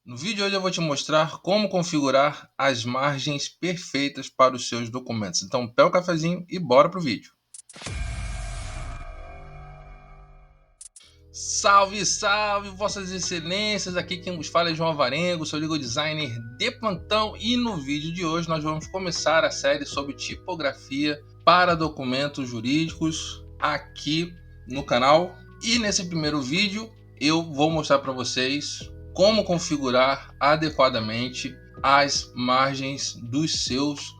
No vídeo de hoje eu vou te mostrar como configurar as margens perfeitas para os seus documentos. Então pega o cafezinho e bora pro vídeo. Salve, salve, vossas excelências! Aqui quem vos fala é João Avarengo, sou legal designer de plantão e no vídeo de hoje nós vamos começar a série sobre tipografia para documentos jurídicos aqui no canal. E nesse primeiro vídeo eu vou mostrar para vocês como configurar adequadamente as margens dos seus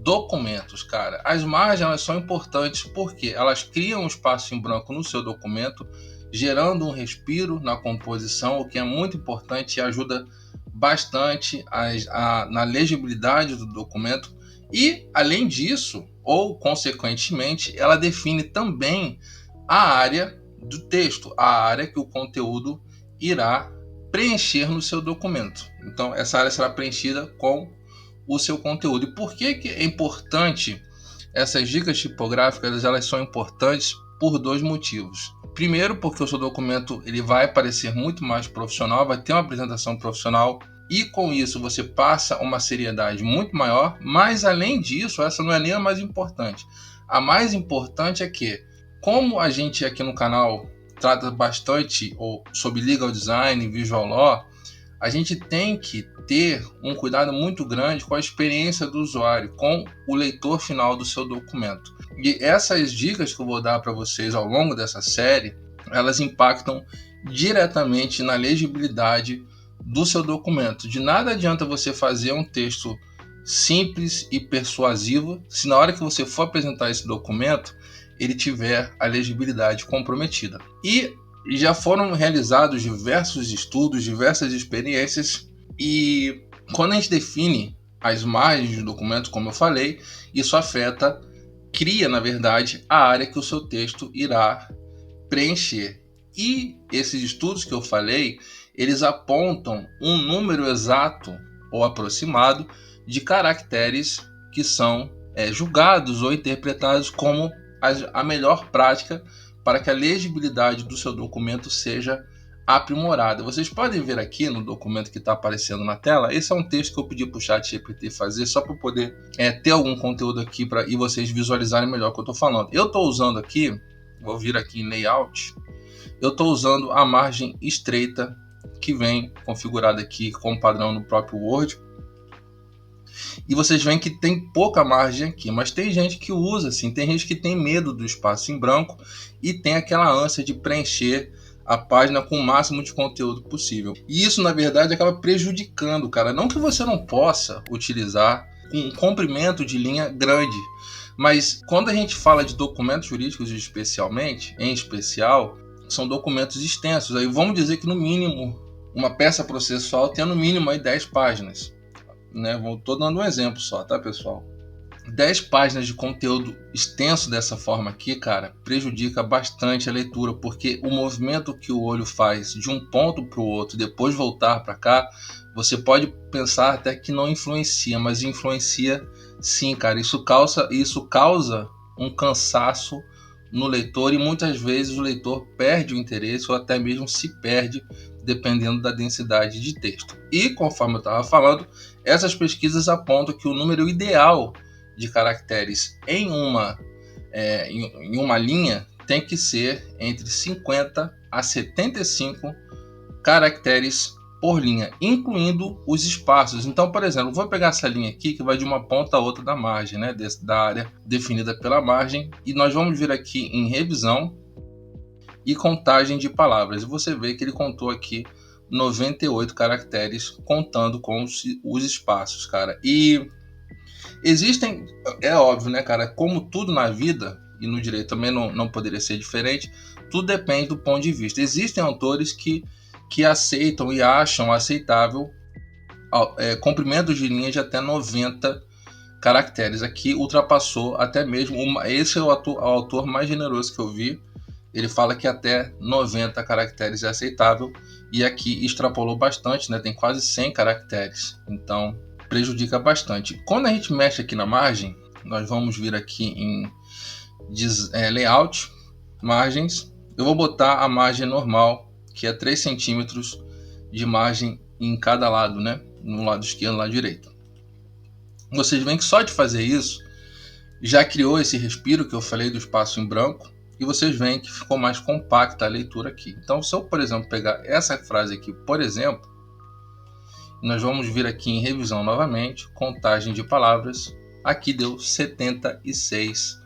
documentos, cara. As margens elas são importantes porque elas criam um espaço em branco no seu documento, gerando um respiro na composição, o que é muito importante e ajuda bastante na legibilidade do documento. E, além disso, ou consequentemente, ela define também a área do texto, a área que o conteúdo irá preencher no seu documento. Então, essa área será preenchida com o seu conteúdo. E por que é importante essas dicas tipográficas? Elas são importantes por dois motivos. Primeiro, porque o seu documento ele vai parecer muito mais profissional, vai ter uma apresentação profissional e com isso você passa uma seriedade muito maior. Mas além disso, essa não é nem a mais importante. A mais importante é que, como a gente aqui no canal trata bastante sobre legal design, visual law, a gente tem que ter um cuidado muito grande com a experiência do usuário, com o leitor final do seu documento. E essas dicas que eu vou dar para vocês ao longo dessa série, elas impactam diretamente na legibilidade do seu documento. De nada adianta você fazer um texto simples e persuasivo se na hora que você for apresentar esse documento, ele tiver a legibilidade comprometida. E já foram realizados diversos estudos, diversas experiências, e quando a gente define as margens do documento, como eu falei, isso cria, na verdade, a área que o seu texto irá preencher. E esses estudos que eu falei, eles apontam um número exato ou aproximado de caracteres que são julgados ou interpretados como a melhor prática para que a legibilidade do seu documento seja aprimorada. Vocês podem ver aqui no documento que está aparecendo na tela, esse é um texto que eu pedi para o ChatGPT fazer só para poder ter algum conteúdo aqui e vocês visualizarem melhor o que eu estou falando. Eu estou usando aqui, vou vir aqui em Layout, eu estou usando a margem estreita que vem configurada aqui como padrão no próprio Word. E vocês veem que tem pouca margem aqui, mas tem gente que usa assim, tem gente que tem medo do espaço em branco e tem aquela ânsia de preencher a página com o máximo de conteúdo possível. E isso, na verdade, acaba prejudicando, cara. Não que você não possa utilizar um comprimento de linha grande, mas quando a gente fala de documentos jurídicos em especial, são documentos extensos. Aí vamos dizer que no mínimo uma peça processual tem no mínimo aí 10 páginas. Estou dando um exemplo só, tá, pessoal? 10 páginas de conteúdo extenso dessa forma aqui, cara, prejudica bastante a leitura, porque o movimento que o olho faz de um ponto para o outro e depois voltar para cá, você pode pensar até que não influencia, mas influencia sim, cara. Isso causa um cansaço no leitor e muitas vezes o leitor perde o interesse ou até mesmo se perde dependendo da densidade de texto. E conforme eu estava falando, essas pesquisas apontam que o número ideal de caracteres em uma linha tem que ser entre 50 a 75 caracteres por linha, incluindo os espaços. Então, por exemplo, vou pegar essa linha aqui que vai de uma ponta a outra da margem, da área definida pela margem, e nós vamos vir aqui em revisão e contagem de palavras. E você vê que ele contou aqui 98 caracteres, contando com os espaços, cara. E existem, é óbvio, né, cara, como tudo na vida, e no direito também não poderia ser diferente, tudo depende do ponto de vista. Existem autores que aceitam e acham aceitável comprimentos de linha de até 90 caracteres. Aqui ultrapassou até mesmo, esse é o autor mais generoso que eu vi, ele fala que até 90 caracteres é aceitável, e aqui extrapolou bastante, né? Tem quase 100 caracteres, então prejudica bastante. Quando a gente mexe aqui na margem, nós vamos vir aqui em Layout, Margens. Eu vou botar a margem normal, que é 3 centímetros de margem em cada lado, né? No lado esquerdo e no lado direito. Vocês veem que só de fazer isso já criou esse respiro que eu falei do espaço em branco, e vocês veem que ficou mais compacta a leitura aqui. Então, se eu, por exemplo, pegar essa frase aqui, por exemplo, nós vamos vir aqui em revisão novamente, contagem de palavras, aqui deu 76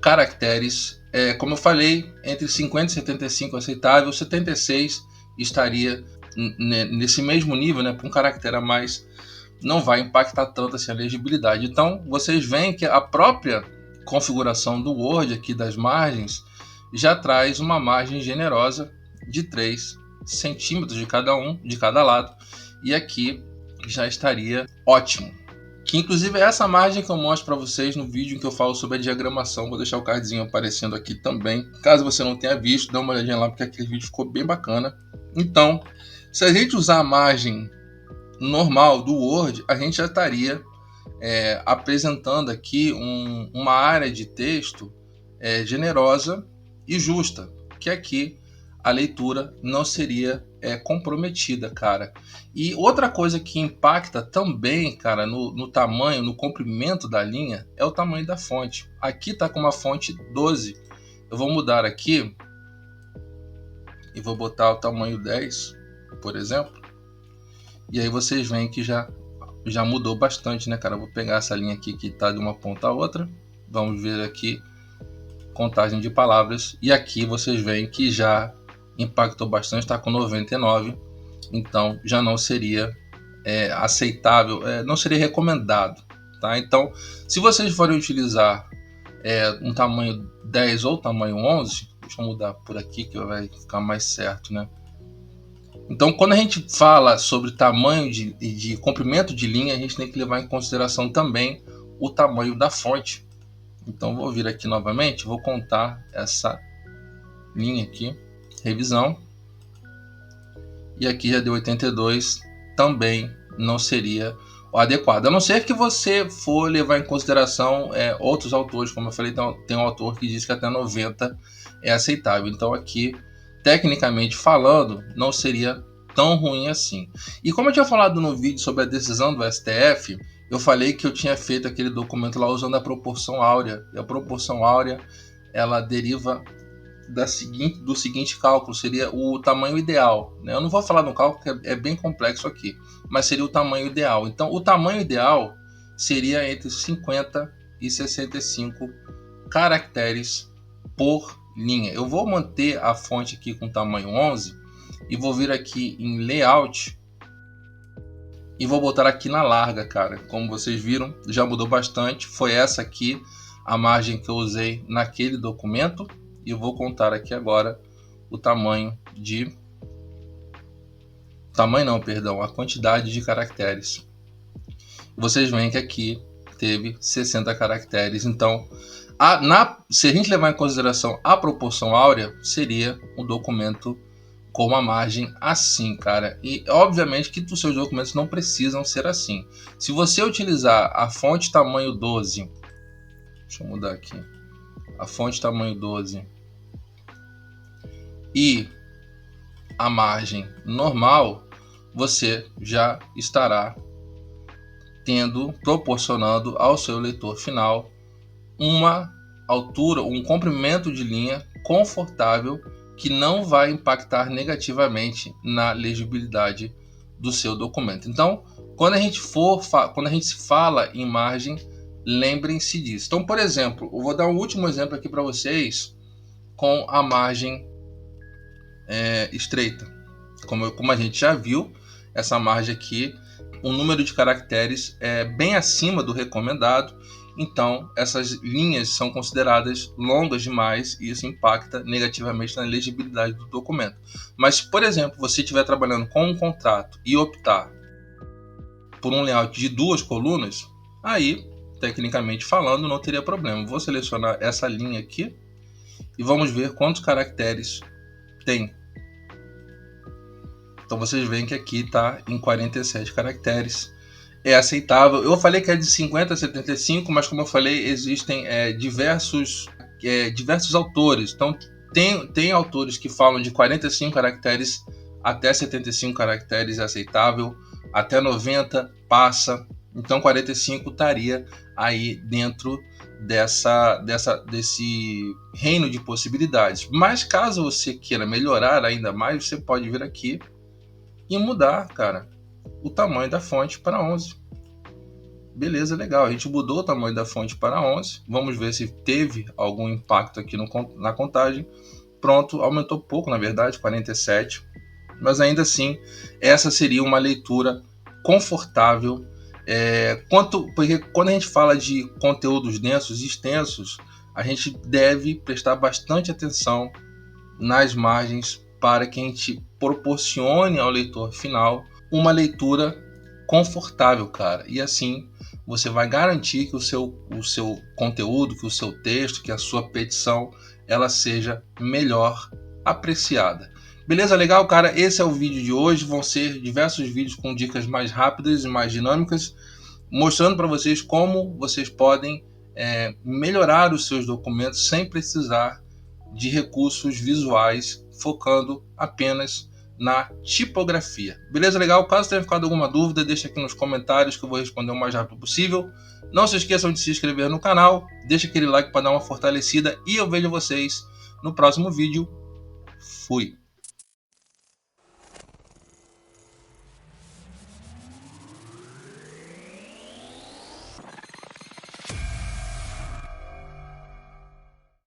caracteres. Como eu falei, entre 50 e 75 aceitável, 76 estaria nesse mesmo nível, né, para um caractere a mais, não vai impactar tanto assim a legibilidade. Então, vocês veem que a própria configuração do Word aqui das margens já traz uma margem generosa de 3 centímetros de cada lado, e aqui já estaria ótimo. Que inclusive é essa margem que eu mostro para vocês no vídeo em que eu falo sobre a diagramação. Vou deixar o cardzinho aparecendo aqui também. Caso você não tenha visto, dá uma olhadinha lá, porque aquele vídeo ficou bem bacana. Então, se a gente usar a margem normal do Word, a gente já estaria apresentando aqui uma área de texto generosa e justa, que aqui a leitura não seria comprometida, cara. E outra coisa que impacta também, cara, no tamanho, no comprimento da linha, é o tamanho da fonte. Aqui tá com uma fonte 12. Eu vou mudar aqui e vou botar o tamanho 10, por exemplo. E aí vocês veem que já mudou bastante, né, cara? Eu vou pegar essa linha aqui que tá de uma ponta a outra. Vamos ver aqui contagem de palavras. E aqui vocês veem que já impactou bastante, está com 99. Então já não seria aceitável, não seria recomendado, tá? Então, se vocês forem utilizar um tamanho 10 ou tamanho 11, deixa eu mudar por aqui que vai ficar mais certo, né? Então, quando a gente fala sobre tamanho de comprimento de linha, a gente tem que levar em consideração também o tamanho da fonte. Então, vou vir aqui novamente, vou contar essa linha aqui, revisão. E aqui já deu 82, também não seria o adequado. A não ser que você for levar em consideração outros autores, como eu falei, tem um autor que diz que até 90 é aceitável. Então, aqui, tecnicamente falando, não seria tão ruim assim. E como eu tinha falado no vídeo sobre a decisão do STF, eu falei que eu tinha feito aquele documento lá usando a proporção áurea. E a proporção áurea, ela deriva do seguinte cálculo, seria o tamanho ideal, né? Eu não vou falar no cálculo, que é bem complexo aqui, mas seria o tamanho ideal. Então, o tamanho ideal seria entre 50 e 65 caracteres por linha. Eu vou manter a fonte aqui com tamanho 11 e vou vir aqui em Layout e vou botar aqui na larga, cara. Como vocês viram, já mudou bastante. Foi essa aqui a margem que eu usei naquele documento. E eu vou contar aqui agora o a quantidade de caracteres. Vocês veem que aqui teve 60 caracteres. Então, se a gente levar em consideração a proporção áurea, seria um documento com uma margem assim, cara. E obviamente que os seus documentos não precisam ser assim. Se você utilizar a fonte tamanho 12, deixa eu mudar aqui, a fonte tamanho 12 e a margem normal, você já estará proporcionando ao seu leitor final uma altura, um comprimento de linha confortável que não vai impactar negativamente na legibilidade do seu documento. Então, quando a gente se fala em margem, lembrem-se disso. Então, por exemplo, eu vou dar um último exemplo aqui para vocês com a margem estreita. Como a gente já viu, essa margem aqui, o número de caracteres é bem acima do recomendado, então essas linhas são consideradas longas demais e isso impacta negativamente na legibilidade do documento. Mas, por exemplo, você estiver trabalhando com um contrato e optar por um layout de 2 colunas, aí, tecnicamente falando, não teria problema. Vou selecionar essa linha aqui e vamos ver quantos caracteres tem. Então vocês veem que aqui está em 47 caracteres. É aceitável. Eu falei que é de 50 a 75, mas como eu falei, existem diversos autores. Então tem autores que falam de 45 caracteres até 75 caracteres é aceitável, até 90 passa, então 45 estaria aí dentro desse reino de possibilidades. Mas caso você queira melhorar ainda mais, você pode vir aqui e mudar, cara, o tamanho da fonte para 11. Beleza, legal. A gente mudou o tamanho da fonte para 11. Vamos ver se teve algum impacto aqui na contagem. Pronto, aumentou pouco, na verdade, 47. Mas ainda assim, essa seria uma leitura confortável. Porque quando a gente fala de conteúdos densos e extensos, a gente deve prestar bastante atenção nas margens para que a gente proporcione ao leitor final uma leitura confortável, cara. E assim você vai garantir que o seu conteúdo, que o seu texto, que a sua petição, ela seja melhor apreciada. Beleza? Legal, cara? Esse é o vídeo de hoje. Vão ser diversos vídeos com dicas mais rápidas e mais dinâmicas, mostrando para vocês como vocês podem melhorar os seus documentos sem precisar de recursos visuais, focando apenas na tipografia. Beleza? Legal? Caso tenha ficado alguma dúvida, deixa aqui nos comentários que eu vou responder o mais rápido possível. Não se esqueçam de se inscrever no canal, deixa aquele like para dar uma fortalecida e eu vejo vocês no próximo vídeo. Fui!